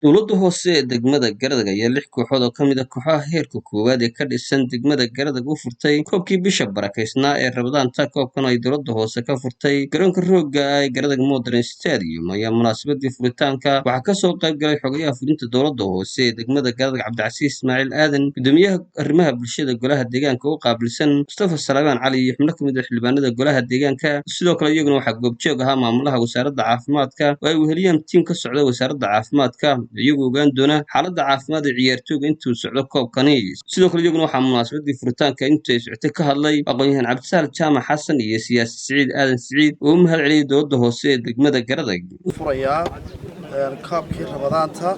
Dowladda hoose ee degmada Garadagh ayaa 6 kooxood oo ka mid ah kooxaha heerka koowaad ee ka dhisan degmada Garadagh u furtay koobkii bisha barakeysnaa ee Rabadaanta. Koobkan ay dowladda hoose ka furtay garoonka roogga ah ee Garadagh Modern Stadium ayaa munaasabadii furitaanka waxaa ka soo qayb galay xogayaha fulinta dowladda hoose ee degmada Garadagh Cabdicasiis Ismaaciil Aadan, guddoomiyaha arrimaha bulshada golaha deegaanka u qaabilsan Mustafa Salmaan Cali iyo xubno ka mid ah xildhibaanada golaha deegaanka. Sidoo kale iyaguna waxaa goobjoog ahaa maamulaha wasaaradda caafimaadka oo ay weheliyaan tiim ka socda wasaaradda caafimaadka iyagoo ogaan doona xaaladda caafimaad ee ciyaartooyga intuu socdo koobkani. Sidoo kale iyaguna waxaa munaasabadii furitaanka intii ay socotay ka hadlay aqoon-yahan Cabdisaal Jaamac Xasan iyo siyaasi Siciid Aadan Siciid oo u mahad celiyay dowladda hoose ee degmada Garadagh. furayaa kaabkii Rabadaanta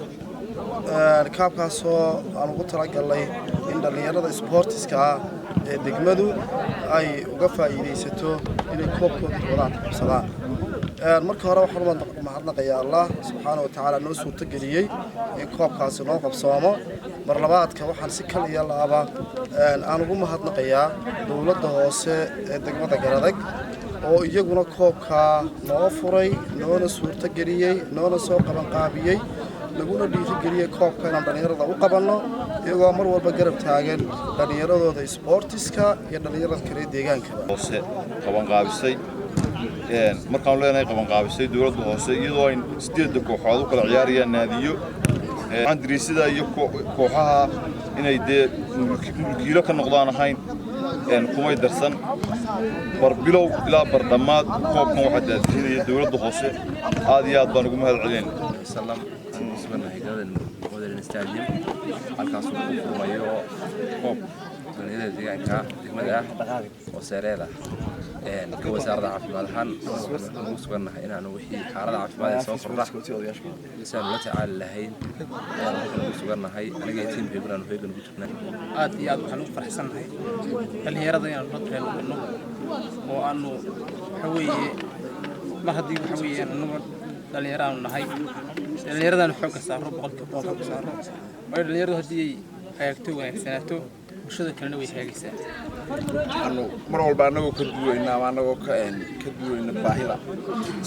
kaabkaasoo aan ugu talagalnay in dhalinyarada sportiska ee degmadu ay uga faa'iideysato inay koobkooda Rabadaanta qabsadaan. marka hore waxaan u mahadnaqayaa Allah subxaanahu wa ta'aala noo suurtageliyay in koobkaasi noo qabsoomo. mar labaadka waxaan si kaliya laaba aan ugu mahadnaqayaa dowladda hoose ee degmada Garadagh oo iyaguna koobka noo furay, noona suurtageliyay, noona soo qaban qaabiyay, laguna dhiirigeliyay koobka inaan dhalinyarada u qabanno iyagoo mar walba garab taagan dhalinyaradooda sportiska iyo dhalinyarada kale deegaanka hoose qaban qaabisay markaan leenahay qaban qaabisay dowladda hoose iyadoo ay 8 kooxood u kala ciyaarayaan naadiyo andriisida iyo kooxaha inay mulkiilo ka noqdaan ahayn kumay darsan bar bilow ilaa bar dhamaad koobkan waxa daadinaya dowladda hoose aad iyo aad baan ugu mahad celinaynaa. Salaam isbanahay Garadagh Modern Stadium halkaas oo ku furmayo koob dhalinyarada deegaanka degmada oo sareeda ka wasaaradda caafimaadkan ugu suganahay inaanu wixii xaalada caafimaad ee soo kordha isaan la tacaal lahayn ugu suganahay aniga tiimkeena aanu heegan ugu jirnay. aad iyo aad waxaan u faraxsanahay dhalinyarada inaanu la taageerno oo aanu waxa weeye mar haddii waxa weeye aanu dhalinyarada nahay dhalinyaradan xoog ka saaro boqolkiiba boqol ka saaro way dhalinyaradu haddii ay agto wanaagsanaato bulshada kalena way hagaagaysaa. anu mar walba anagoo ka duwayna ama anagoo ka duwayna baahida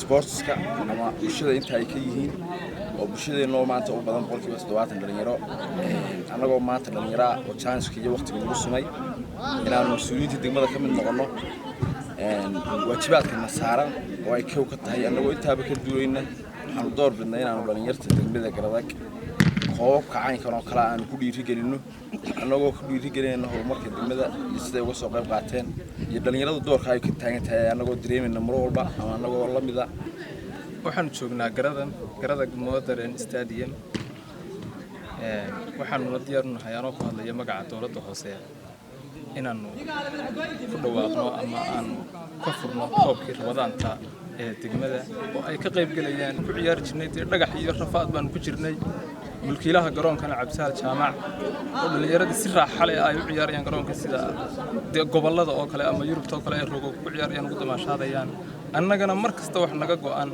sportska ama bulshada inta ay ka yihiin oo bulshadeena maanta u badan boqolkiiba 70 dhalinyaro anagoo maanta dhalinyaro oo chance iyo waqtiga ugu sumay inaanu mas'uuliyiinta degmada ka mid noqono waajibaadkana saaran oo ay ka tahay anagoo intaaba ka duwayna waxaanu door bidnay inaanu dhalinyarta degmada Garadagh koobka caynkan oo kala aan ku dhiirigelino anagoo ku dhiirigelinayna horumarka degmada sida uga soo qayb qaateen iyo dhalinyarada doorka ay ka taagan tahay anagoo dareemayna mar walba ama anagoo la mid ah. waxaan joognaa Garadagh Modern Stadium waxaan u diyaarinahay anoo ku hadlaya magaca dowladda hoose inaanu ku dhawaaqno ama aan ka furno koobkii Rabadaanta ee degmada oo ay ka qayb galayaan ku ciyaar jirnay dhagax iyo rafaad baan ku jirnay mulkiilaha garoonkana Cabdisaal Jaamac oo dhalinyarada si raaxo leh ay u ciyaarayaan garoonka sida gobolada oo kale ama Yurubta oo kale ay rogo ku ciyaarayaan ugu damaashaadayaan annagana mar kasta wax naga go'an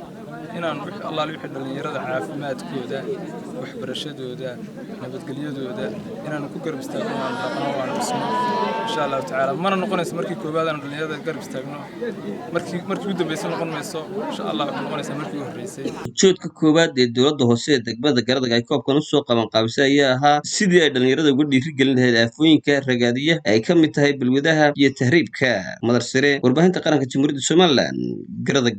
inaan wixii Allah wixii dhalinyarada caafimaadkooda waxbarashadooda nabadgelyadooda inaan ku garab istaagno aan dhaqano waan isma insha Allah ta'ala mana noqonayso markii koobaad aan dhalinyarada garab istaagno markii u dambeysay noqon mayso insha Allah waxay noqonaysaa markii u horeysay. Ujeedka koowaad ee dowladda hoose ee degmada Garadagh ay koobkan u soo qaban qaabisay ayaa ahaa sidii ay dhalinyarada uga dhiirigelin lahayd aafooyinka ragaadiya ay ka mid tahay balwadaha iyo tahriibka. Madar Sare, warbaahinta qaranka Jamhuuriyadda Soomaaliland, Garadagh.